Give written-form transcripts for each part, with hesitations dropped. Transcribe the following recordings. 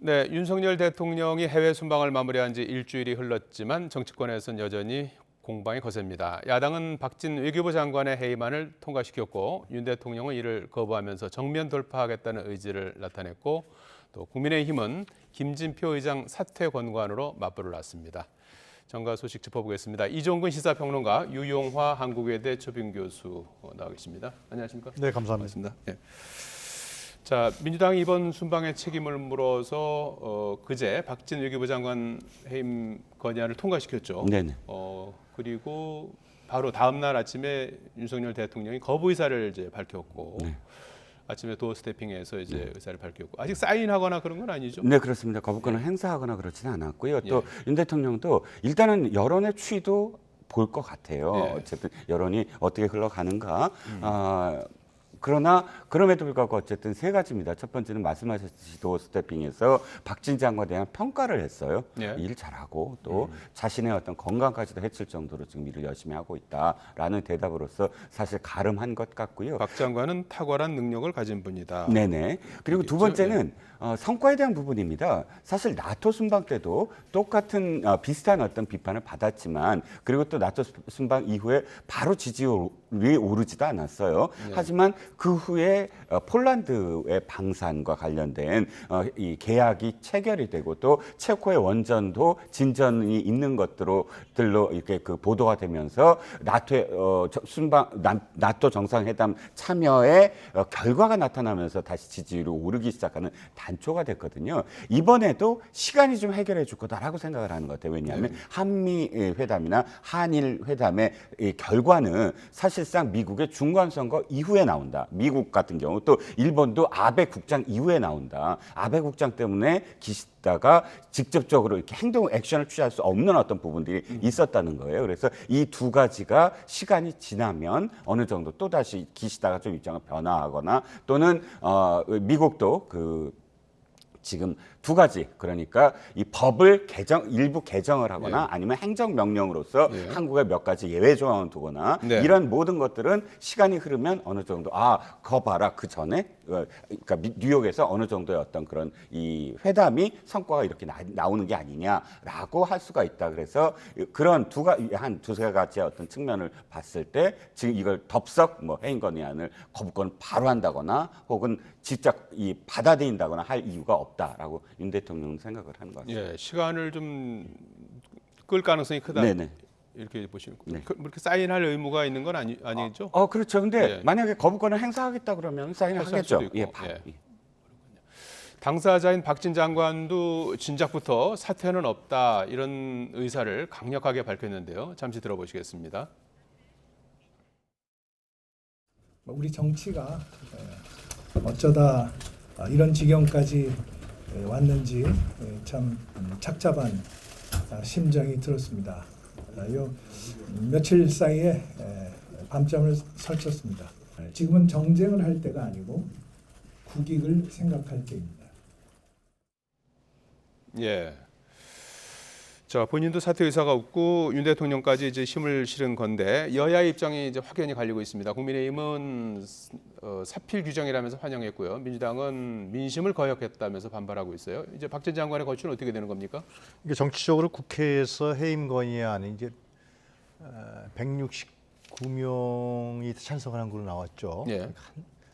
네, 윤석열 대통령이 해외 순방을 마무리한 지 일주일이 흘렀지만 정치권에서는 여전히 공방이 거셉니다. 야당은 박진 외교부 장관의 해임안을 통과시켰고 윤 대통령은 이를 거부하면서 정면 돌파하겠다는 의지를 나타냈고 또 국민의힘은 김진표 의장 사퇴 권고안으로 맞불을 놨습니다. 정가 소식 짚어보겠습니다. 이종근 시사평론가, 유용화 한국외대 초빙 교수 나와 계십니다. 안녕하십니까? 네, 감사합니다. 반갑습니다. 네. 자, 민주당이 이번 순방의 책임을 물어서 그제 박진 외교부 장관 해임 건의안을 통과시켰죠. 네네. 그리고 바로 다음 날 아침에 윤석열 대통령이 거부 의사를 이제 밝혔고 네. 아침에 도어 스태핑해서 이제 의사를 밝혔고 아직 사인하거나 그런 건 아니죠? 네, 그렇습니다. 거부권을 행사하거나 그렇지는 않았고요. 또 예. 윤 대통령도 일단은 여론의 추이도 볼 것 같아요. 예. 어쨌든 여론이 어떻게 흘러가는가. 그러나 그럼에도 불구하고 어쨌든 세 가지입니다. 첫 번째는 말씀하셨듯이 도어 스태핑에서 박진 장관에 대한 평가를 했어요. 예. 일 잘하고 또 자신의 어떤 건강까지도 해칠 정도로 지금 일을 열심히 하고 있다라는 대답으로서 사실 가름한 것 같고요. 박 장관은 탁월한 능력을 가진 분이다. 네네. 그리고 두 번째는 성과에 대한 부분입니다. 사실 나토 순방 때도 똑같은 비슷한 어떤 비판을 받았지만 그리고 또 나토 순방 이후에 바로 지지율이 오르지도 않았어요. 네. 하지만 그 후에 폴란드의 방산과 관련된 이 계약이 체결이 되고 또 체코의 원전도 진전이 있는 것들로 이렇게 그 보도가 되면서 나토의 나토 정상회담 참여의 결과가 나타나면서 다시 지지율이 오르기 시작하는 단초가 됐거든요. 이번에도 시간이 좀 해결해 줄 거다라고 생각을 하는 것 같아요. 왜냐하면 한미 회담이나 한일 회담의 이 결과는 사실상 미국의 중간선거 이후에 나온다. 미국 같은 경우 또 일본도 아베 국장 이후에 나온다. 아베 국장 때문에 기시다가 직접적으로 이렇게 액션을 취할 수 없는 어떤 부분들이 있었다는 거예요. 그래서 이 두 가지가 시간이 지나면 어느 정도 또 다시 기시다가 좀 입장을 변화하거나 또는 미국도 지금 두 가지, 그러니까 이 법을 일부 개정을 하거나 아니면 행정명령으로서 한국에 몇 가지 예외 조항을 두거나 이런 모든 것들은 시간이 흐르면 어느 정도 그거 봐라 그 전에 그러니까 뉴욕에서 어느 정도의 어떤 그런 이 회담이 성과가 이렇게 나오는 게 아니냐라고 할 수가 있다. 그래서 그런 한 두세 가지의 어떤 측면을 봤을 때 지금 이걸 덥석 해임 건의안을 거부권 바로 한다거나 혹은 직접 받아들인다거나 할 이유가 없다라고 윤 대통령은 생각을 하는 것 같습니다. 예, 시간을 좀 끌 가능성이 크다. 네네. 이렇게 보시는 네. 그렇게 사인할 의무가 있는 건 아니죠? 그렇죠. 근데 예. 만약에 거부권을 행사하겠다 그러면 사인을 할 하겠죠. 수도 있고. 예. 당사자인 박진 장관도 진작부터 사퇴는 없다 이런 의사를 강력하게 밝혔는데요. 잠시 들어보시겠습니다. 우리 정치가 어쩌다 이런 지경까지 왔는지 참 착잡한 심정이 들었습니다. 요 며칠 사이에 밤잠을 설쳤습니다. 지금은 정쟁을 할 때가 아니고 국익을 생각할 때입니다. 예. 자, 본인도 사퇴 의사가 없고 윤 대통령까지 이제 힘을 실은 건데 여야 입장이 이제 확연히 갈리고 있습니다. 국민의힘은 사필 규정이라면서 환영했고요. 민주당은 민심을 거역했다면서 반발하고 있어요. 이제 박진 장관의 거취는 어떻게 되는 겁니까? 이게 정치적으로 국회에서 해임 건의안이 이제 169명이 찬성을 한 걸로 나왔죠. 예.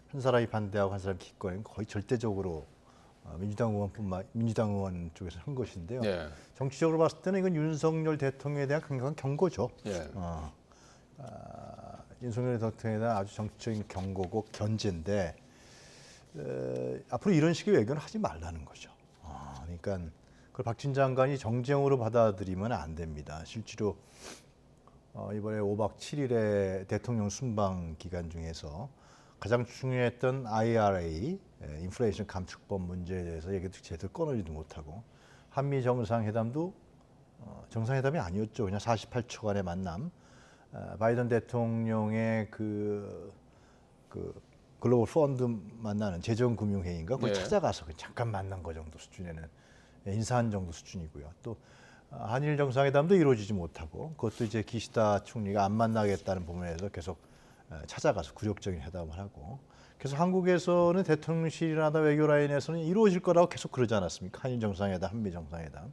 한 사람이 반대하고 한 사람이 기권은 거의 절대적으로 민주당 의원 쪽에서 한 것인데요. 예. 정치적으로 봤을 때는 이건 윤석열 대통령에 대한 강력한 경고죠. 예. 윤석열 대통령에 대한 아주 정치적인 경고고 견제인데 앞으로 이런 식의 외교는 하지 말라는 거죠. 그러니까 그걸 박진 장관이 정쟁으로 받아들이면 안 됩니다. 실제로 이번에 5박 7일의 대통령 순방 기간 중에서 가장 중요했던 IRA, 인플레이션 감축법 문제에 대해서 얘기도 제대로 꺼내지도 못하고 한미 정상회담도 정상회담이 아니었죠. 그냥 48초간의 만남. 바이든 대통령의 그 글로벌 펀드 만나는 재정금융회의인가 그걸 찾아가서 잠깐 만난 거 정도 수준에는 인사한 정도 수준이고요. 또 한일 정상회담도 이루어지지 못하고 그것도 이제 기시다 총리가 안 만나겠다는 부분에서 계속 찾아가서 굴욕적인 회담을 하고 그래서 한국에서는 대통령실이나 외교 라인에서는 이루어질 거라고 계속 그러지 않았습니까? 한일 정상회담, 한미 정상회담.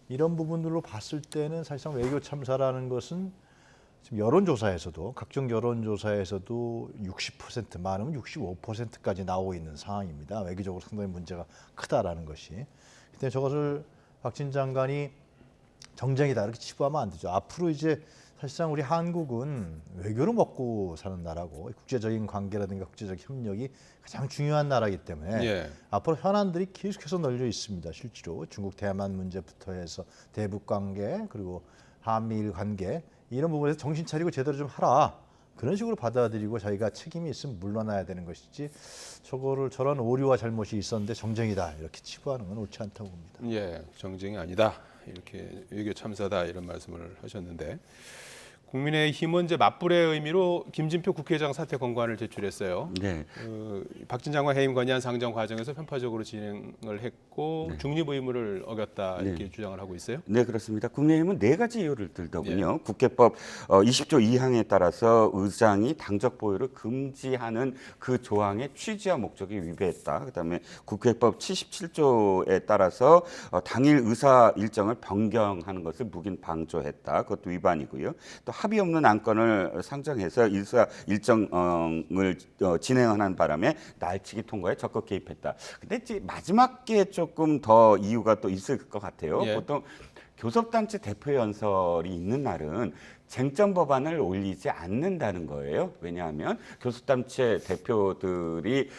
이런 부분들로 봤을 때는 사실상 외교 참사라는 것은 지금 여론조사에서도 각종 여론조사에서도 60% 많으면 65%까지 나오고 있는 상황입니다. 외교적으로 상당히 문제가 크다라는 것이. 근데 저것을 박진 장관이 정쟁이다 이렇게 치부하면 안 되죠. 앞으로 이제 사실상 우리 한국은 외교로 먹고 사는 나라고 국제적인 관계라든가 국제적 협력이 가장 중요한 나라이기 때문에 예. 앞으로 현안들이 계속해서 널려 있습니다. 실제로 중국 대만 문제부터 해서 대북 관계 그리고 한미일 관계 이런 부분에서 정신 차리고 제대로 좀 하라. 그런 식으로 받아들이고 자기가 책임이 있으면 물러나야 되는 것이지 저거를 저런 오류와 잘못이 있었는데 정쟁이다 이렇게 치부하는 건 옳지 않다고 봅니다. 예, 정쟁이 아니다. 이렇게 외교 참사다 이런 말씀을 하셨는데 국민의힘은 이제 맞불의 의미로 김진표 국회의장 사퇴 권고안을 제출했어요. 네. 박진 장관 해임 건의안 상정 과정에서 편파적으로 진행을 했고 중립 의무를 어겼다 이렇게 주장을 하고 있어요. 네, 그렇습니다. 국민의힘은 네 가지 이유를 들더군요. 국회법 20조 2항에 따라서 의장이 당적 보유를 금지하는 그 조항의 취지와 목적이 위배했다. 그다음에 국회법 77조에 따라서 당일 의사 일정을 변경하는 것을 묵인 방조했다. 그것도 위반이고요. 또 합의 없는 안건을 상정해서 의사 일정을 진행하는 바람에 날치기 통과에 적극 개입했다. 근데 이제 마지막 게 조금 더 이유가 또 있을 것 같아요. 예. 보통 교섭단체 대표 연설이 있는 날은 쟁점 법안을 올리지 않는다는 거예요. 왜냐하면 교섭단체 대표들이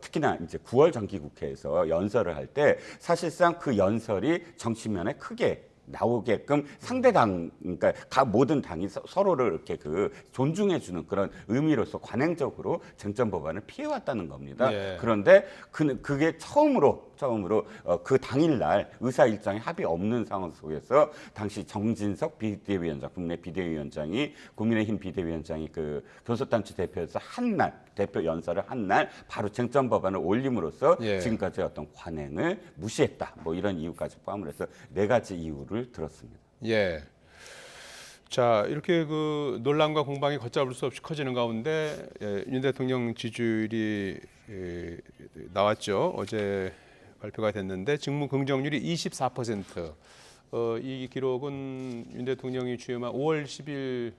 특히나 이제 9월 정기국회에서 연설을 할 때 사실상 그 연설이 정치면에 크게 나오게끔 상대당, 그러니까 모든 당이 서로를 이렇게 존중해주는 그런 의미로서 관행적으로 쟁점 법안을 피해왔다는 겁니다. 예. 그런데 그게 처음으로 그 당일날 의사 일정에 합의 없는 상황 속에서 당시 정진석 비대위원장, 국내 비대위원장이 국민의힘 비대위원장이 그 교섭단체 대표에서 대표 연설을 한 날 바로 쟁점 법안을 올림으로써 예. 지금까지 어떤 관행을 무시했다. 뭐 이런 이유까지 포함을 해서 네 가지 이유를 들었습니다. 예. 자, 이렇게 그 논란과 공방이 걷잡을 수 없이 커지는 가운데 윤 대통령 지지율이 나왔죠. 어제 발표가 됐는데 직무 긍정률이 24%. 이 기록은 윤 대통령이 취임한 5월 10일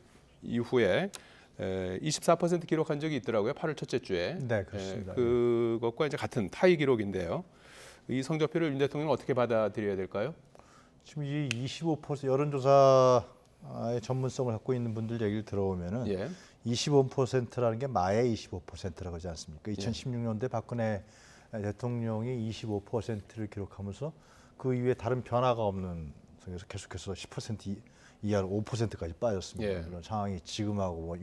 이후에 24% 기록한 적이 있더라고요. 8월 첫째 주에. 네, 그렇습니다. 그것과 이제 같은 타이 기록인데요. 이 성적표를 윤 대통령은 어떻게 받아들여야 될까요? 지금 이 25% 여론조사의 전문성을 갖고 있는 분들 얘기를 들어보면은 예. 25%라는 게 마의 25%라고 하지 않습니까? 2016년도에 박근혜 대통령이 25%를 기록하면서 그 이후에 다른 변화가 없는 속에서 계속해서 10% 이하로 5%까지 빠졌습니다. 예. 물론 상황이 지금하고 뭐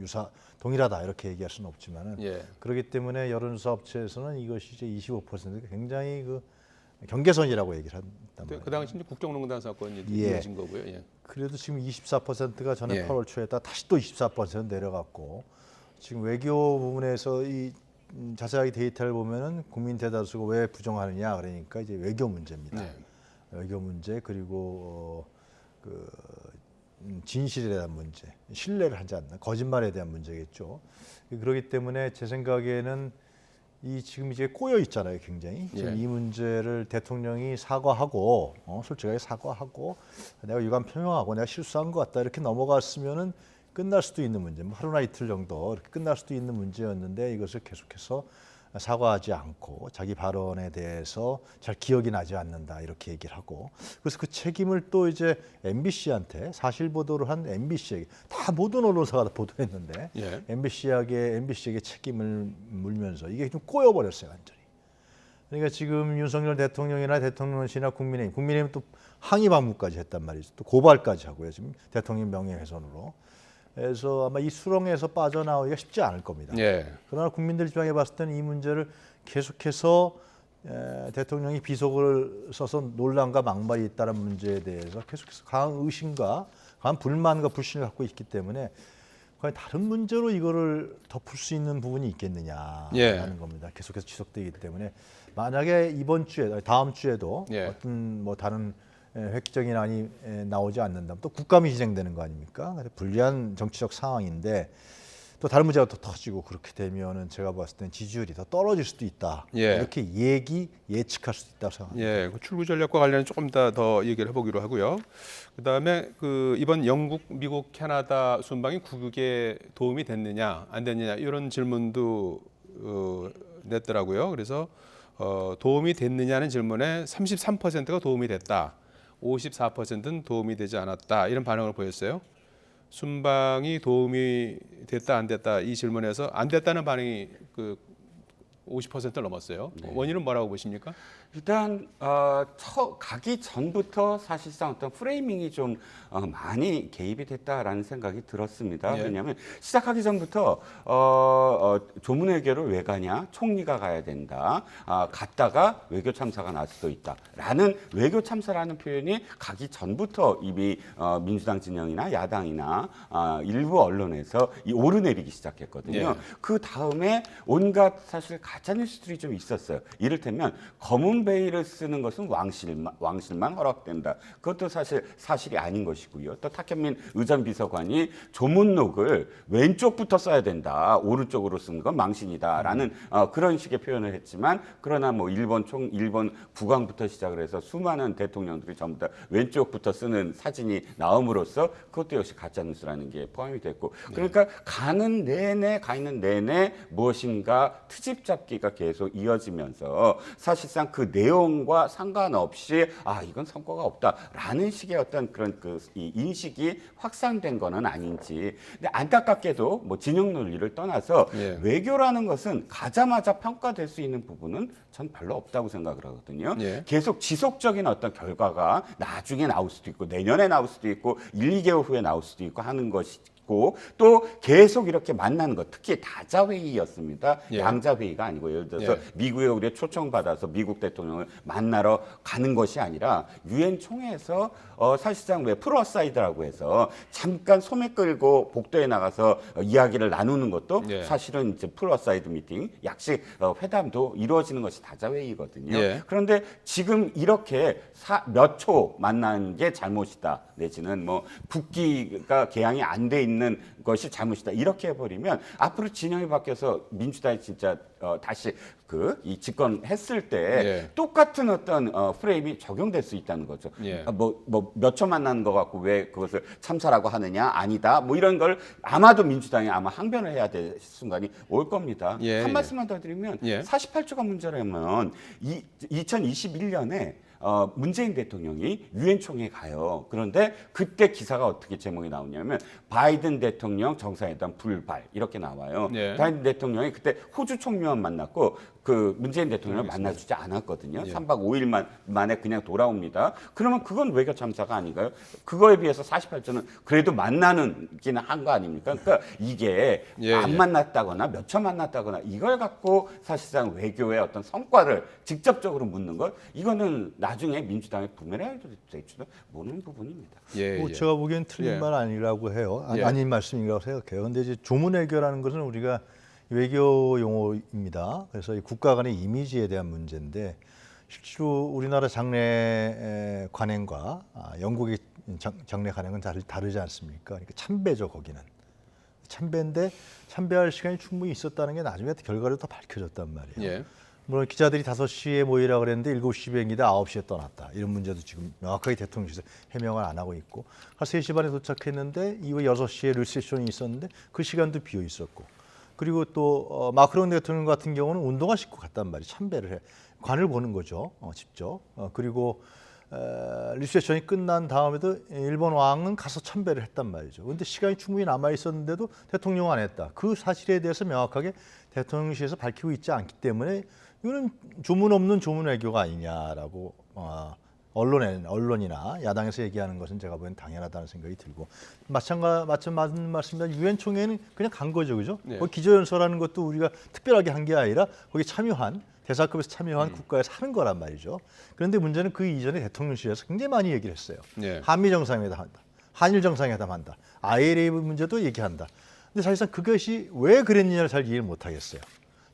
동일하다 이렇게 얘기할 수는 없지만은 예. 그렇기 때문에 여론조사 업체에서는 이것이 이제 25%가 굉장히 그 경계선이라고 얘기를 한단 말이에요. 그 당시 국정농단 사건이 예. 이어진 거고요. 예. 그래도 지금 24%가 전에 예. 8월 초에다 다시 또 24% 내려갔고 지금 외교 부분에서 이 자세하게 데이터를 보면은 국민 대다수가 왜 부정하느냐 그러니까 이제 외교 문제입니다. 네. 외교 문제 그리고 진실에 대한 문제, 신뢰를 하지 않는 거짓말에 대한 문제겠죠. 그렇기 때문에 제 생각에는 이 지금 이제 꼬여 있잖아요, 굉장히. 지금 예. 이 문제를 대통령이 사과하고 솔직하게 사과하고 내가 유감 표명하고 내가 실수한 것 같다 이렇게 넘어갔으면은 끝날 수도 있는 문제, 뭐 하루나 이틀 정도 이렇게 끝날 수도 있는 문제였는데 이것을 계속해서 사과하지 않고 자기 발언에 대해서 잘 기억이 나지 않는다 이렇게 얘기를 하고 그래서 그 책임을 또 이제 MBC한테 사실 보도를 한 MBC에게 다 모든 언론사가 다 보도했는데 예. MBC에게 책임을 물면서 이게 좀 꼬여버렸어요 완전히. 그러니까 지금 윤석열 대통령이나 대통령실이나 국민의힘 또 항의 방문까지 했단 말이죠. 또 고발까지 하고요. 지금 대통령 명예훼손으로. 그래서 아마 이 수렁에서 빠져나오기가 쉽지 않을 겁니다. 예. 그러나 국민들 입장에 봤을 때는 이 문제를 계속해서 대통령이 비속어를 써서 논란과 막말이 있다는 문제에 대해서 계속해서 강한 의심과 강한 불만과 불신을 갖고 있기 때문에 과연 다른 문제로 이거를 덮을 수 있는 부분이 있겠느냐라는 예. 겁니다. 계속해서 지속되기 때문에 만약에 이번 주에 다음 주에도 예. 어떤 뭐 다른 획기적인 안이 나오지 않는다면 또 국감이 진행되는 거 아닙니까? 불리한 정치적 상황인데 또 다른 문제가 또 터지고 그렇게 되면은 제가 봤을 때는 지지율이 더 떨어질 수도 있다. 예. 이렇게 예측할 수도 있다고 생각합니다. 예, 그 출구 전략과 관련해 조금 더 얘기를 해보기로 하고요. 그다음에 그 이번 영국, 미국, 캐나다 순방이 국익에 도움이 됐느냐 안 됐느냐 이런 질문도 냈더라고요. 그래서 도움이 됐느냐는 질문에 33%가 도움이 됐다, 54%는 도움이 되지 않았다 이런 반응을 보였어요. 순방이 도움이 됐다 안 됐다 이 질문에서 안 됐다는 반응이 그 50%를 넘었어요. 원인은 뭐라고 보십니까? 일단 가기 전부터 사실상 어떤 프레이밍이 좀 많이 개입이 됐다라는 생각이 들었습니다. 예. 왜냐하면 시작하기 전부터 조문외교를 왜 가냐? 총리가 가야 된다. 갔다가 외교 참사가 날 수도 있다라는 외교 참사라는 표현이 가기 전부터 이미 민주당 진영이나 야당이나 일부 언론에서 오르내리기 시작했거든요. 예. 그 다음에 온갖 사실 가짜 뉴스들이 좀 있었어요. 이를테면 검은 베일을 쓰는 것은 왕실만 허락된다. 그것도 사실이 아닌 것이고요. 또 탁현민 의전 비서관이 조문록을 왼쪽부터 써야 된다. 오른쪽으로 쓴 건 망신이다라는 그런 식의 표현을 했지만, 그러나 뭐 일본 국왕부터 시작을 해서 수많은 대통령들이 전부 다 왼쪽부터 쓰는 사진이 나옴으로써 그것도 역시 가짜 뉴스라는 게 포함이 됐고, 그러니까 가 있는 내내 무엇인가 트집 잡기가 계속 이어지면서 사실상 그 내용과 상관없이 이건 성과가 없다라는 식의 어떤 그런 이 인식이 확산된 거는 아닌지. 근데 안타깝게도 뭐 진영 논리를 떠나서 예. 외교라는 것은 가자마자 평가될 수 있는 부분은 전 별로 없다고 생각을 하거든요. 예. 계속 지속적인 어떤 결과가 나중에 나올 수도 있고 내년에 나올 수도 있고 1, 2개월 후에 나올 수도 있고 하는 것이 또 계속 이렇게 만나는 것, 특히 다자회의였습니다. 예. 양자회의가 아니고, 예를 들어서 예. 미국에 우리가 초청받아서 미국 대통령을 만나러 가는 것이 아니라 유엔 총회에서 사실상 왜 풀어사이드라고 해서 잠깐 소매 끌고 복도에 나가서 이야기를 나누는 것도 예. 사실은 이제 풀어사이드 미팅, 약식 회담도 이루어지는 것이 다자회의거든요. 예. 그런데 지금 이렇게 몇 초 만난 게 잘못이다, 내지는 뭐 국기가 개항이 안 돼 있는 것이 잘못이다, 이렇게 해버리면 앞으로 진영이 바뀌어서 민주당이 진짜 다시 이 집권했을 때 예. 똑같은 어떤 프레임이 적용될 수 있다는 거죠. 예. 몇 초 만나는 거 갖고 왜 그것을 참사라고 하느냐, 아니다, 뭐 이런 걸 아마도 민주당이 아마 항변을 해야 될 순간이 올 겁니다. 예, 한 예. 말씀만 더 드리면 예. 48조가 문제라면 2021년에 문재인 대통령이 유엔 총회에 가요. 그런데 그때 기사가 어떻게 제목이 나오냐면 바이든 대통령 정상회담 불발, 이렇게 나와요. 예. 바이든 대통령이 그때 호주 총리만 만났고 그 문재인 대통령을 만나주지 않았거든요. 예. 3박 5일 만에 그냥 돌아옵니다. 그러면 그건 외교 참사가 아닌가요? 그거에 비해서 48조는 그래도 만나는기는 한 거 아닙니까? 그러니까 이게 예, 안 예. 만났다거나 몇 초 만났다거나 이걸 갖고 사실상 외교의 어떤 성과를 직접적으로 묻는 것, 이거는 나중에 민주당의 부메랑이 될지도 모르는 부분입니다. 예, 예. 제가 보기엔 틀린 예. 말 아니라고 해요. 예. 아닌 말씀이라고 생각해요. 근데 이제 조문외교라는 것은 우리가 외교 용어입니다. 그래서 이 국가 간의 이미지에 대한 문제인데, 실제로 우리나라 장례 관행과 영국의 장례 관행은 다르지 않습니까? 그러니까 참배죠, 거기는. 참배인데 참배할 시간이 충분히 있었다는 게 나중에 결과로 다 밝혀졌단 말이에요. 예. 물론 기자들이 5시에 모이라고 그랬는데 7시 비행기다 9시에 떠났다, 이런 문제도 지금 명확하게 대통령실에서 해명을 안 하고 있고, 한 3시 반에 도착했는데 이후 6시에 리셉션이 있었는데 그 시간도 비어 있었고, 그리고 또 마크롱 대통령 같은 경우는 운동화 신고 갔단 말이에요. 참배를 해. 관을 보는 거죠, 직접. 그리고 리셉션이 끝난 다음에도 일본 왕은 가서 참배를 했단 말이죠. 그런데 시간이 충분히 남아 있었는데도 대통령은 안 했다. 그 사실에 대해서 명확하게 대통령실에서 밝히고 있지 않기 때문에 이거는 조문 없는 조문 외교가 아니냐라고 언론이나 야당에서 얘기하는 것은 제가 보기엔 당연하다는 생각이 들고, 맞는 말씀입니다. 유엔 총회는 그냥 간 거죠, 그죠? 네. 거기 기조연설하는 것도 우리가 특별하게 한 게 아니라 거기 참여한, 대사급에서 참여한 국가에서 하는 거란 말이죠. 그런데 문제는 그 이전에 대통령실에서 굉장히 많이 얘기를 했어요. 네. 한미 정상회담 한다, 한일 정상회담 한다, ILA 문제도 얘기한다. 근데 사실상 그것이 왜 그랬느냐를 잘 이해를 못 하겠어요.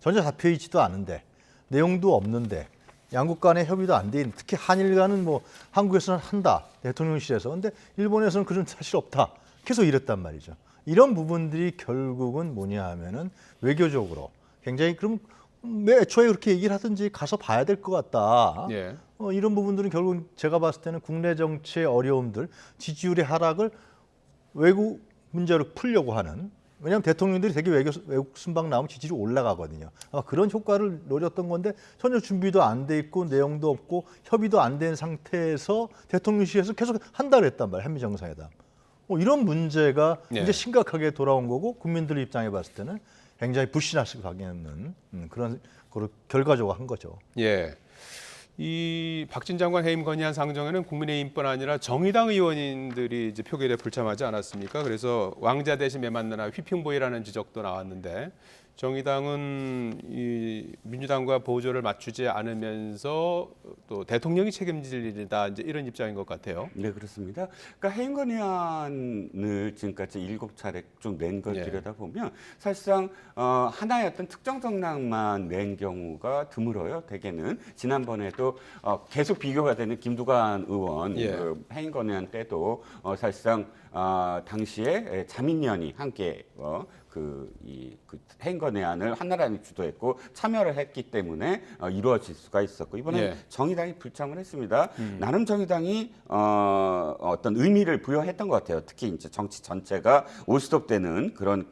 전혀 잡혀 있지도 않은데, 내용도 없는데, 양국 간의 협의도 안 돼 있는, 특히 한일 간은 뭐 한국에서는 한다, 대통령실에서. 근데 일본에서는 그런 사실 없다, 계속 이랬단 말이죠. 이런 부분들이 결국은 뭐냐 하면은 외교적으로 굉장히 그럼 왜 애초에 그렇게 얘기를 하든지 가서 봐야 될 것 같다. 예. 이런 부분들은 결국 제가 봤을 때는 국내 정치의 어려움들, 지지율의 하락을 외국 문제로 풀려고 하는, 왜냐하면 대통령들이 되게 외국 순방 나오면 지지율이 올라가거든요. 아마 그런 효과를 노렸던 건데 전혀 준비도 안 돼 있고 내용도 없고 협의도 안 된 상태에서 대통령실에서 계속 한다 그랬단 말이에요. 한미 정상회담. 이런 문제가 네. 이제 심각하게 돌아온 거고 국민들 입장에 봤을 때는 굉장히 불신할 수밖에 없는 그런 결과적으로 한 거죠. 예. 이 박진 장관 해임 건의안 상정에는 국민의힘뿐 아니라 정의당 의원님들이 이제 표결에 불참하지 않았습니까? 그래서 왕자 대신 매 만나나 휘핑보이라는 지적도 나왔는데 정의당은 이 민주당과 보조를 맞추지 않으면서 또 대통령이 책임질 일이다 이제 이런 입장인 것 같아요. 네, 그렇습니다. 그러니까 해임 건의안을 지금까지 7차례 쭉 낸 걸 예. 들여다보면 사실상 하나의 어떤 특정 정당만 낸 경우가 드물어요. 대개는 지난번에도 계속 비교가 되는 김두관 의원 예. 그 해임 건의안 때도 사실상 당시에 자민련이 함께 그 해임 건의안을 한나라당이 주도했고 참여를 했기 때문에 이루어질 수가 있었고 이번에 예. 정의당이 불참을 했습니다. 나름 정의당이 어떤 의미를 부여했던 것 같아요. 특히 이제 정치 전체가 올스톱되는 그런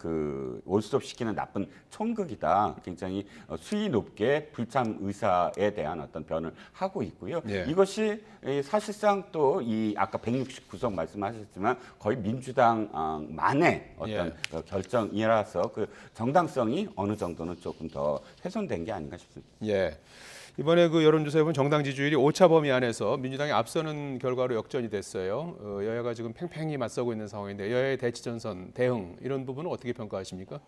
올스톱 시키는 나쁜 총극이다. 굉장히 수위 높게 불참 의사에 대한 어떤 변을 하고 있고요. 예. 이것이 사실상 또 이 아까 169석 말씀하셨지만 거의 민주당만의 어떤 결정이라서 그 정당성이 어느 정도는 조금 더 훼손된 게 아닌가 싶습니다. 예. 이번에 그 여론조사에 보면 정당 지지율이 오차 범위 안에서 민주당이 앞서는 결과로 역전이 됐어요. 여야가 지금 팽팽히 맞서고 있는 상황인데 여야의 대치전선, 대응 이런 부분은 어떻게 평가하십니까?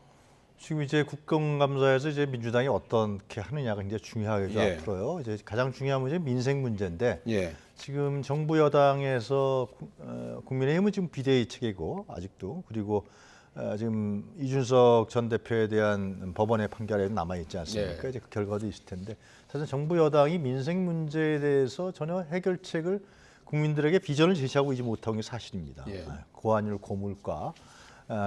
지금 이제 국정감사에서 이제 민주당이 어떻게 하느냐가 이제 중요하게 예. 앞으로요. 이제 가장 중요한 문제는 민생 문제인데 예. 지금 정부 여당에서 국민의힘은 지금 비대위 체계고 아직도 그리고 지금 이준석 전 대표에 대한 법원의 판결이 남아 있지 않습니까? 예. 이제 그 결과도 있을 텐데 사실 정부 여당이 민생 문제에 대해서 전혀 해결책을 국민들에게 비전을 제시하고 있지 못한 게 사실입니다. 예. 고환율, 고물가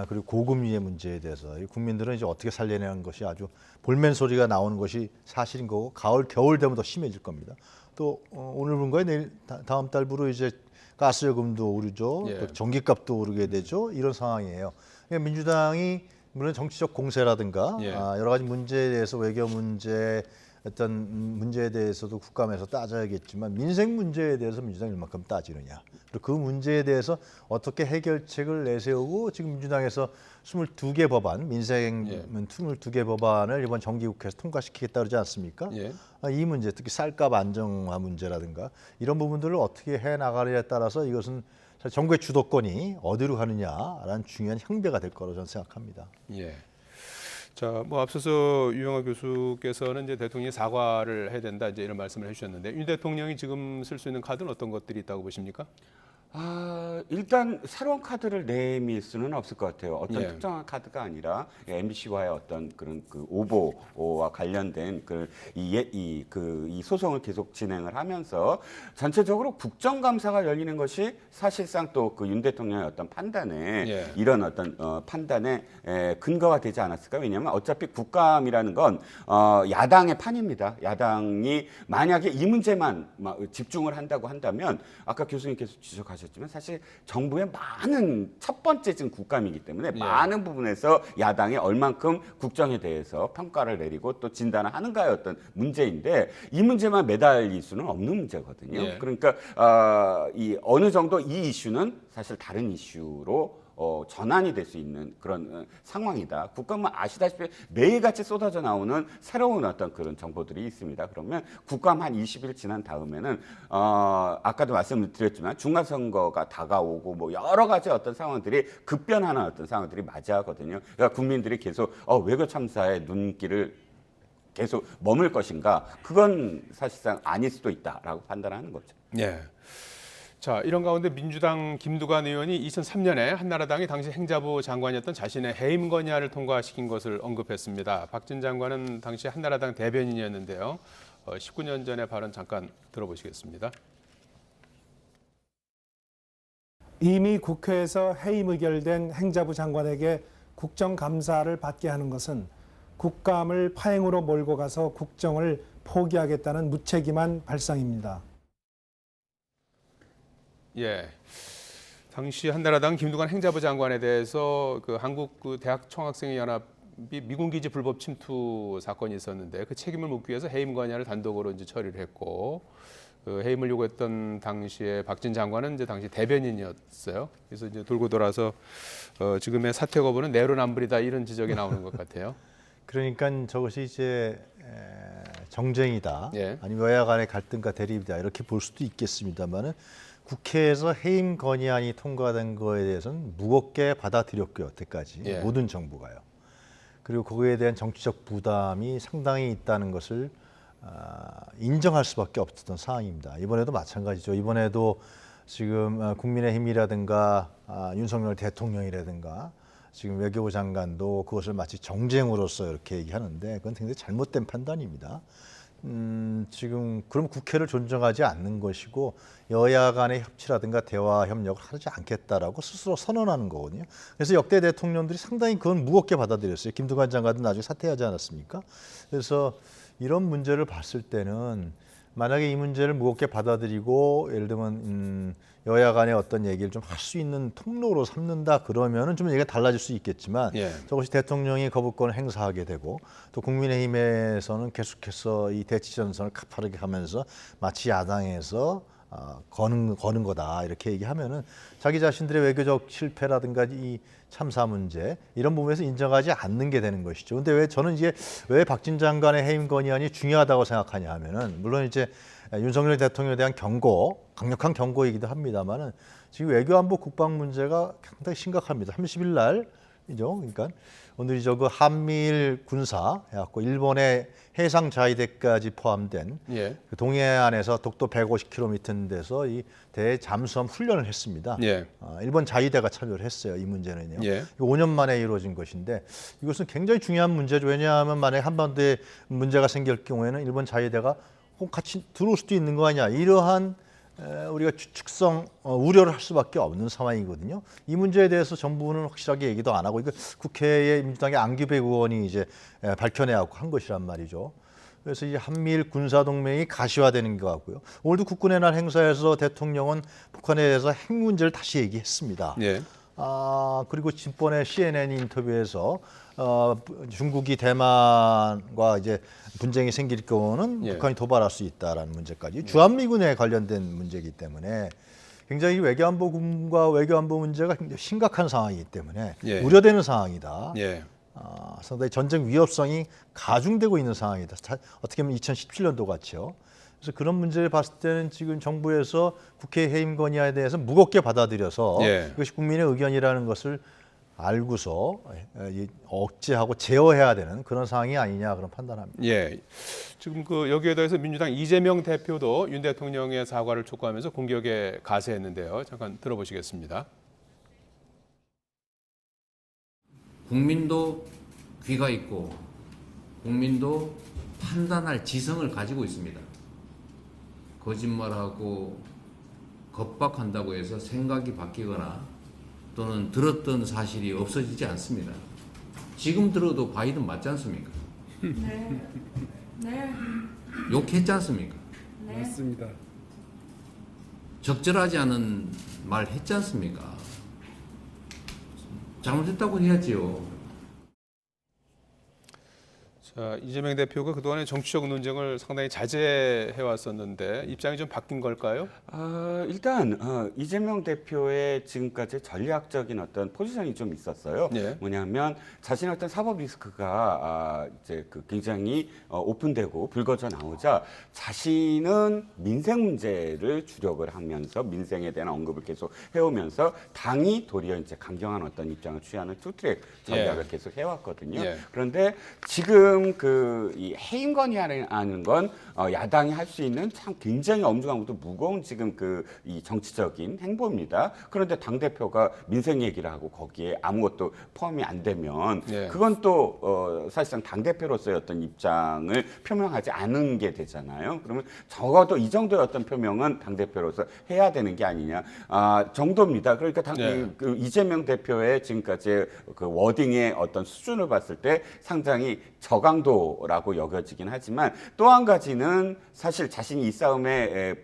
그리고 고금리의 문제에 대해서 국민들은 이제 어떻게 살려내는 것이 아주 볼멘 소리가 나오는 것이 사실인 거고 겨울 되면 더 심해질 겁니다. 또 오늘 분과에 내일 다음 달부로 이제 가스요금도 오르죠. 예. 또 전기값도 오르게 되죠. 이런 상황이에요. 그러니까 민주당이 물론 정치적 공세라든가 예. 여러 가지 문제에 대해서 외교 문제 어떤 문제에 대해서도 국감에서 따져야겠지만 민생 문제에 대해서 민주당이 얼마큼 따지느냐. 그리고 그 문제에 대해서 어떻게 해결책을 내세우고 지금 민주당에서 22개 법안, 민생 예. 22개 법안을 이번 정기국회에서 통과시키겠다 그러지 않습니까? 예. 이 문제, 특히 쌀값 안정화 문제라든가 이런 부분들을 어떻게 해나가느냐에 따라서 이것은 사실 정부의 주도권이 어디로 가느냐라는 중요한 향배가 될 거라고 저는 생각합니다. 예. 자, 뭐 앞서서 유영하 교수께서는 이제 대통령이 사과를 해야 된다 이제 이런 말씀을 해주셨는데 윤 대통령이 지금 쓸 수 있는 카드는 어떤 것들이 있다고 보십니까? 일단 새로운 카드를 내밀 수는 없을 것 같아요. 어떤 예. 특정한 카드가 아니라 MBC와의 어떤 그런 그 오보와 관련된 이 소송을 계속 진행을 하면서 전체적으로 국정감사가 열리는 것이 사실상 또 그 윤 대통령의 어떤 판단에 예. 이런 어떤 판단에 근거가 되지 않았을까? 왜냐하면 어차피 국감이라는 건 야당의 판입니다. 야당이 만약에 이 문제만 집중을 한다고 한다면 아까 교수님께서 지적하셨지만 사실 정부의 많은 첫 번째 지금 국감이기 때문에 예. 많은 부분에서 야당이 얼만큼 국정에 대해서 평가를 내리고 또 진단을 하는가의 어떤 문제인데 이 문제만 매달릴 수는 없는 문제거든요. 예. 그러니까 이 어느 정도 이 이슈는 사실 다른 이슈로 전환이 될 수 있는 그런 상황이다. 국감은 아시다시피 매일같이 쏟아져 나오는 새로운 어떤 그런 정보들이 있습니다. 그러면 국감 한 20일 지난 다음에는 아까도 말씀을 드렸지만 중간선거가 다가오고 뭐 여러 가지 어떤 상황들이 급변하는 어떤 상황들이 맞이하거든요. 그러니까 국민들이 계속 외교 참사의 눈길을 계속 머물 것인가? 그건 사실상 아닐 수도 있다라고 판단하는 거죠. 예. 자, 이런 가운데 민주당 김두관 의원이 2003년에 한나라당이 당시 행자부 장관이었던 자신의 해임 건의안을 통과시킨 것을 언급했습니다. 박진 장관은 당시 한나라당 대변인이었는데요. 19년 전의 발언 잠깐 들어보시겠습니다. 이미 국회에서 해임 의결된 행자부 장관에게 국정감사를 받게 하는 것은 국감을 파행으로 몰고 가서 국정을 포기하겠다는 무책임한 발상입니다. 예. 당시 한나라당 김두관 행자부 장관에 대해서 그 한국 그 대학 총학생연합이 미군 기지 불법 침투 사건이 있었는데 그 책임을 묻기 위해서 해임 건의안을 단독으로 이제 처리를 했고 그 해임을 요구했던 당시에 박진 장관은 이제 당시 대변인이었어요. 그래서 이제 돌고 돌아서 지금의 사퇴 거부는 내로남불이다 이런 지적이 나오는 것 같아요. 그러니까 저것이 이제 정쟁이다, 예. 아니면 여야 간의 갈등과 대립이다 이렇게 볼 수도 있겠습니다만은 국회에서 해임 건의안이 통과된 거에 대해서는 무겁게 받아들였고요, 여태까지 예. 모든 정부가요. 그리고 거기에 대한 정치적 부담이 상당히 있다는 것을 인정할 수밖에 없었던 상황입니다. 이번에도 마찬가지죠. 이번에도 지금 국민의힘이라든가 윤석열 대통령이라든가 지금 외교부 장관도 그것을 마치 정쟁으로서 이렇게 얘기하는데 그건 굉장히 잘못된 판단입니다. 지금 그럼 국회를 존중하지 않는 것이고 여야 간의 협치라든가 대화 협력을 하지 않겠다라고 스스로 선언하는 거거든요. 그래서 역대 대통령들이 상당히 그건 무겁게 받아들였어요. 김두관 장관도 나중에 사퇴하지 않았습니까? 그래서 이런 문제를 봤을 때는 만약에 이 문제를 무겁게 받아들이고 예를 들면 여야 간의 어떤 얘기를 좀 할 수 있는 통로로 삼는다 그러면은 좀 얘기가 달라질 수 있겠지만 예. 저것이 대통령이 거부권을 행사하게 되고 또 국민의힘에서는 계속해서 이 대치 전선을 가파르게 하면서 마치 야당에서 거는 거다 이렇게 얘기하면은 자기 자신들의 외교적 실패라든가 이 참사 문제 이런 부분에서 인정하지 않는 게 되는 것이죠. 근데 왜 저는 이게 왜 박진 장관의 해임 건의안이 중요하다고 생각하냐 하면은 물론 이제 윤석열 대통령에 대한 경고, 강력한 경고이기도 합니다만은 지금 외교안보 국방 문제가 상당히 심각합니다. 30일 날이죠. 그러니까 오늘이죠. 그 한미일 군사 해갖고 일본의 해상 자위대까지 포함된 예. 그 동해안에서 독도 150km 데서 이 대잠수함 훈련을 했습니다. 예. 일본 자위대가 참여를 했어요. 이 문제는요. 예. 이거 5년 만에 이루어진 것인데 이것은 굉장히 중요한 문제죠. 왜냐하면 만약에 한반도에 문제가 생길 경우에는 일본 자위대가 같이 들어올 수도 있는 거 아니야. 이러한 우리가 추측성 우려를 할 수밖에 없는 상황이거든요. 이 문제에 대해서 정부는 확실하게 얘기도 안 하고 이거 국회의 민주당의 안규백 의원이 이제 밝혀내고 한 것이란 말이죠. 그래서 이 한미일 군사동맹이 가시화되는 것 같고요. 오늘도 국군의 날 행사에서 대통령은 북한에 대해서 핵 문제를 다시 얘기했습니다. 예. 그리고 집번에 CNN 인터뷰에서 중국이 대만과 이제 분쟁이 생길 경우는 예. 북한이 도발할 수 있다라는 문제까지 주한미군에 관련된 문제이기 때문에 굉장히 외교안보군과 외교안보 문제가 굉장히 심각한 상황이기 때문에 예. 우려되는 상황이다. 예. 상당히 전쟁 위협성이 가중되고 있는 상황이다. 어떻게 보면 2017년도 같이요. 그래서 그런 문제를 봤을 때는 지금 정부에서 국회 해임 건의안에 대해서 무겁게 받아들여서 예. 이것이 국민의 의견이라는 것을 알고서 억제하고 제어해야 되는 그런 상황이 아니냐 그런 판단합니다. 예. 지금 그 여기에 대해서 민주당 이재명 대표도 윤 대통령의 사과를 촉구하면서 공격에 가세했는데요. 잠깐 들어보시겠습니다. 국민도 귀가 있고 국민도 판단할 지성을 가지고 있습니다. 거짓말하고 겁박한다고 해서 생각이 바뀌거나 또는 들었던 사실이 없어지지 않습니다. 지금 들어도 바이든 맞지 않습니까? 네. 네. 욕했지 않습니까? 네. 맞습니다. 적절하지 않은 말 했지 않습니까? 잘못했다고 해야지요. 자, 이재명 대표가 그동안에 정치적 논쟁을 상당히 자제해 왔었는데 입장이 좀 바뀐 걸까요? 일단 이재명 대표의 지금까지 전략적인 어떤 포지션이 좀 있었어요. 네. 뭐냐면 자신의 어떤 사법 리스크가 이제 그 굉장히 오픈되고 불거져 나오자 자신은 민생 문제를 주력을 하면서 민생에 대한 언급을 계속 해오면서 당이 도리어 이제 강경한 어떤 입장을 취하는 투트랙 전략을 계속 해왔거든요. 예. 그런데 지금 지금 이 해임 건의하는 건 야당이 할 수 있는 참 굉장히 엄중하고도 무거운 지금 이 정치적인 행보입니다. 그런데 당 대표가 민생 얘기를 하고 거기에 아무것도 포함이 안 되면 예. 그건 또 사실상 당 대표로서의 어떤 입장을 표명하지 않은 게 되잖아요. 그러면 적어도 이 정도의 어떤 표명은 당 대표로서 해야 되는 게 아니냐 정도입니다. 그러니까 네. 이재명 대표의 지금까지 그 워딩의 어떤 수준을 봤을 때 상당히 저강도라고 여겨지긴 하지만 또 한 가지는 사실 자신이 이 싸움에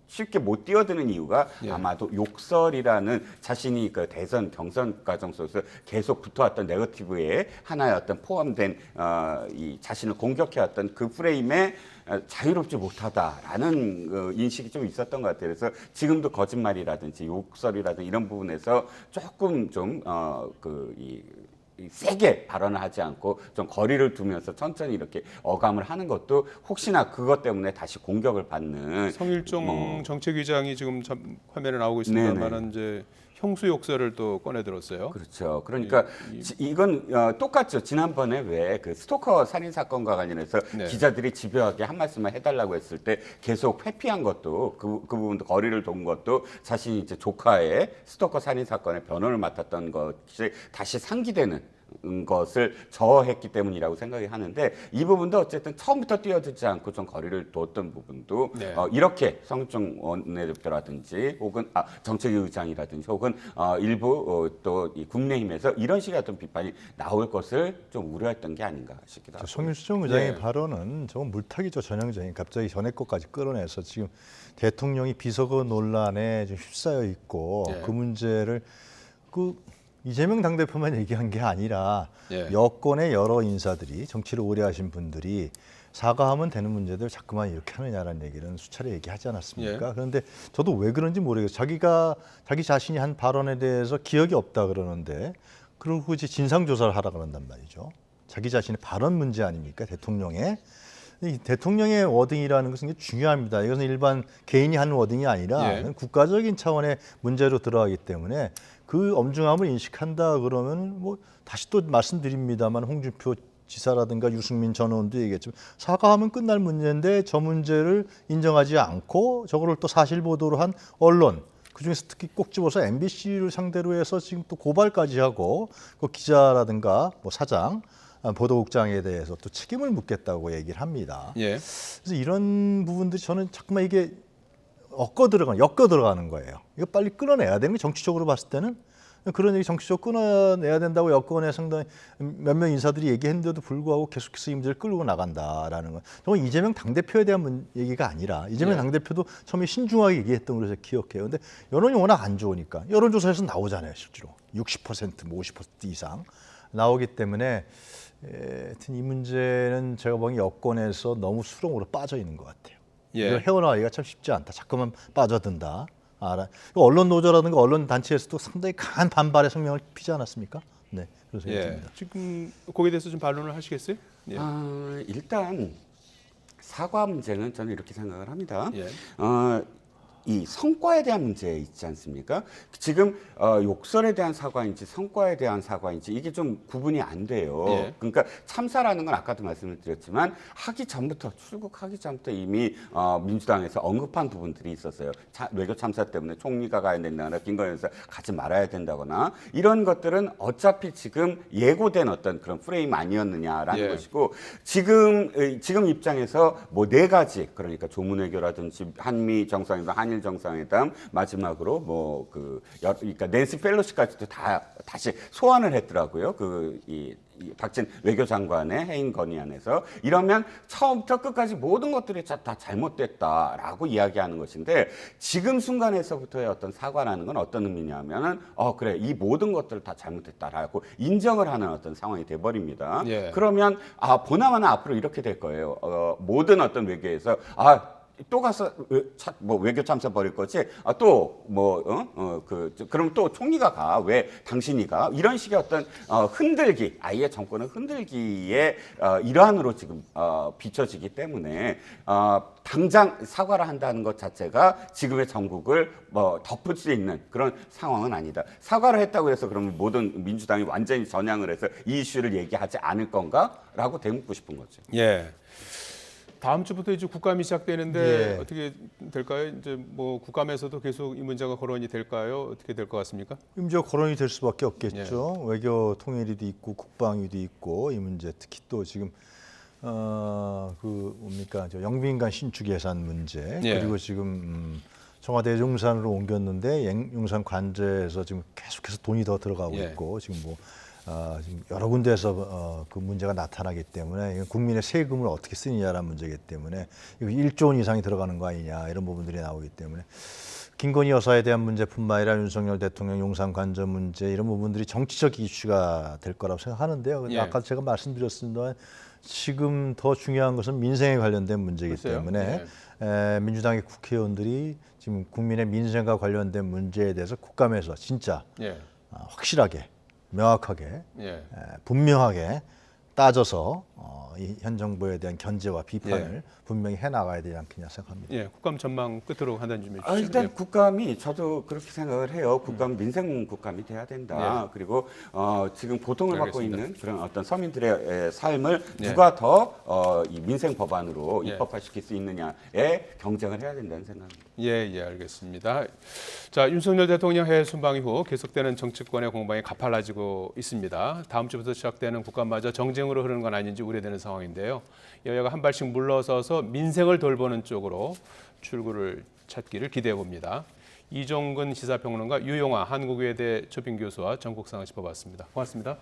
쉽게 못 뛰어드는 이유가 예. 아마도 욕설이라는 자신이 그 대선 경선 과정 속에서 계속 붙어왔던 네거티브에 하나의 어떤 포함된 이 자신을 공격해왔던 그 프레임에 자유롭지 못하다라는 인식이 좀 있었던 것 같아요. 그래서 지금도 거짓말이라든지 욕설이라든지 이런 부분에서 조금 좀 세게 발언을 하지 않고 좀 거리를 두면서 천천히 이렇게 어감을 하는 것도 혹시나 그것 때문에 다시 공격을 받는 성일종 정책위장이 지금 화면에 나오고 있습니다만은 이제 형수 욕설을 또 꺼내 들었어요. 그렇죠. 그러니까 이건 똑같죠. 지난번에 왜 그 스토커 살인 사건과 관련해서 네. 기자들이 집요하게 한 말씀만 해달라고 했을 때 계속 회피한 것도 그 부분도 거리를 둔 것도 자신이 이제 조카의 스토커 살인 사건의 변호를 맡았던 것이 다시 상기되는 것을 저했기 때문이라고 생각이 하는데 이 부분도 어쨌든 처음부터 뛰어들지 않고 좀 거리를 뒀던 부분도 네. 이렇게 성일종 원내대표라든지 혹은 정책위 의장이라든지 혹은 일부 또 이 국민의힘에서 이런 식의 어떤 비판이 나올 것을 좀 우려했던 게 아닌가 싶기도 하고. 성일종 의장의 네. 발언은 저건 물타기죠, 전형적인. 갑자기 전에 것까지 끌어내서 지금 대통령이 비서거 논란에 좀 휩싸여 있고 네. 그 문제를 이재명 당대표만 얘기한 게 아니라 예. 여권의 여러 인사들이 정치를 오래 하신 분들이 사과하면 되는 문제들 자꾸만 이렇게 하느냐라는 얘기는 수차례 얘기하지 않았습니까? 예. 그런데 저도 왜 그런지 모르겠어요. 자기 자신이 한 발언에 대해서 기억이 없다 그러는데 그리고 이제 진상조사를 하라 그런단 말이죠. 자기 자신의 발언 문제 아닙니까? 이 대통령의 워딩이라는 것은 중요합니다. 이것은 일반 개인이 하는 워딩이 아니라 예. 국가적인 차원의 문제로 들어가기 때문에 그 엄중함을 인식한다 그러면 다시 또 말씀드립니다만 홍준표 지사라든가 유승민 전 의원도 얘기했지만 사과하면 끝날 문제인데 저 문제를 인정하지 않고 저거를 또 사실 보도로 한 언론 그중에서 특히 꼭 집어서 MBC를 상대로 해서 지금 또 고발까지 하고 그 기자라든가 사장 보도국장에 대해서 또 책임을 묻겠다고 얘기를 합니다. 예. 그래서 이런 부분들이 저는 자꾸만 이게 엮어 들어가는 거예요. 이거 빨리 끊어내야 되는 게 정치적으로 봤을 때는 그런 얘기 정치적으로 끊어내야 된다고 여권에 상당히 몇 명 인사들이 얘기했는데도 불구하고 계속해서 이 문제를 끌고 나간다라는 건 정말 이재명 당대표에 대한 얘기가 아니라 이재명 예. 당대표도 처음에 신중하게 얘기했던 걸로 제가 기억해요. 근데 여론이 워낙 안 좋으니까 여론조사에서 나오잖아요. 실제로 60% 50% 이상 나오기 때문에 하여튼 이 문제는 제가 보기엔 여권에서 너무 수렁으로 빠져 있는 것 같아요. 예. 이걸 헤어나가기가 참 쉽지 않다. 자꾸만 빠져든다. 언론 노조라든가 언론 단체에서도 상당히 강한 반발의 성명을 피지 않았습니까? 네, 그래서 예. 지금 거기에 대해서 좀 반론을 하시겠어요? 예. 일단 사과 문제는 저는 이렇게 생각을 합니다. 예. 이 성과에 대한 문제 있지 않습니까? 지금 욕설에 대한 사과인지 성과에 대한 사과인지 이게 좀 구분이 안 돼요. 예. 그러니까 참사라는 건 아까도 말씀을 드렸지만 출국하기 전부터 이미 민주당에서 언급한 부분들이 있었어요. 외교 참사 때문에 총리가 가야 된다거나 김건희 여사 가지 말아야 된다거나 이런 것들은 어차피 지금 예고된 어떤 그런 프레임 아니었느냐라는 예. 것이고 지금 입장에서 네 가지 그러니까 조문외교라든지 한미 정상회담, 한일 정상회담 마지막으로 그러니까 낸시 펠로시까지도 다시 소환을 했더라고요. 이 박진 외교장관의 해임 건의안에서 이러면 처음부터 끝까지 모든 것들이 다 잘못됐다라고 이야기하는 것인데 지금 순간에서부터의 어떤 사과라는 건 어떤 의미냐면은 그래 이 모든 것들을 다 잘못했다라고 인정을 하는 어떤 상황이 돼버립니다. 예. 그러면 보나마나 앞으로 이렇게 될 거예요. 모든 어떤 외교에서 또 가서 뭐 외교 참사 벌일 거지. 그럼 또 총리가 가. 왜 당신이 가? 이런 식의 어떤 흔들기, 아예 정권을 흔들기의 일환으로 지금 비춰지기 때문에 당장 사과를 한다는 것 자체가 지금의 정국을 뭐 덮을 수 있는 그런 상황은 아니다. 사과를 했다고 해서 그러면 모든 민주당이 완전히 전향을 해서 이 이슈를 얘기하지 않을 건가라고 대묻고 싶은 거죠. 예. 다음 주부터 이제 국감이 시작되는데 예. 어떻게 될까요? 이제 뭐 국감에서도 계속 이 문제가 거론이 될까요? 어떻게 될 것 같습니까? 이제 거론이 될 수밖에 없겠죠. 외교 통일위도 있고 국방위도 있고 이 문제 특히 또 지금 뭡니까 저 영빈관 신축 예산 문제 예. 그리고 지금 청와대 용산으로 옮겼는데 용산 관제에서 지금 계속해서 돈이 더 들어가고 예. 있고 지금 뭐 지금 여러 군데에서 그 문제가 나타나기 때문에 국민의 세금을 어떻게 쓰느냐라는 문제이기 때문에 이거 1조 원 이상이 들어가는 거 아니냐 이런 부분들이 나오기 때문에 김건희 여사에 대한 문제뿐만 아니라 윤석열 대통령 용산 관저 문제 이런 부분들이 정치적 이슈가 될 거라고 생각하는데요. 근데 예. 아까 제가 말씀드렸습니다만 지금 더 중요한 것은 민생에 관련된 문제이기 글쎄요. 때문에 민주당의 국회의원들이 지금 국민의 민생과 관련된 문제에 대해서 국감에서 진짜 예. 확실하게 명확하게 예. 분명하게 따져서 이 현 정부에 대한 견제와 비판을 예. 분명히 해나가야 되지 않겠냐 생각합니다. 예. 국감 전망 끝으로 한단 좀 해주시죠. 일단 국감이 저도 그렇게 생각을 해요. 국감 민생 국감이 돼야 된다. 그리고 지금 고통을 받고 알겠습니다. 있는 그런 어떤 서민들의 삶을 예. 누가 더 이 민생 법안으로 예. 입법화시킬 수 있느냐에 경쟁을 해야 된다는 생각입니다. 예, 예, 알겠습니다. 자, 윤석열 대통령 해외 순방 이후 계속되는 정치권의 공방이 가팔라지고 있습니다. 다음 주부터 시작되는 국감마저 정쟁으로 흐르는 건 아닌지 우려되는 상황인데요. 여야가 한 발씩 물러서서 민생을 돌보는 쪽으로 출구를 찾기를 기대해 봅니다. 이종근 시사평론가, 유용아 한국외대 초빙 교수와 전국 상황 짚어봤습니다. 고맙습니다.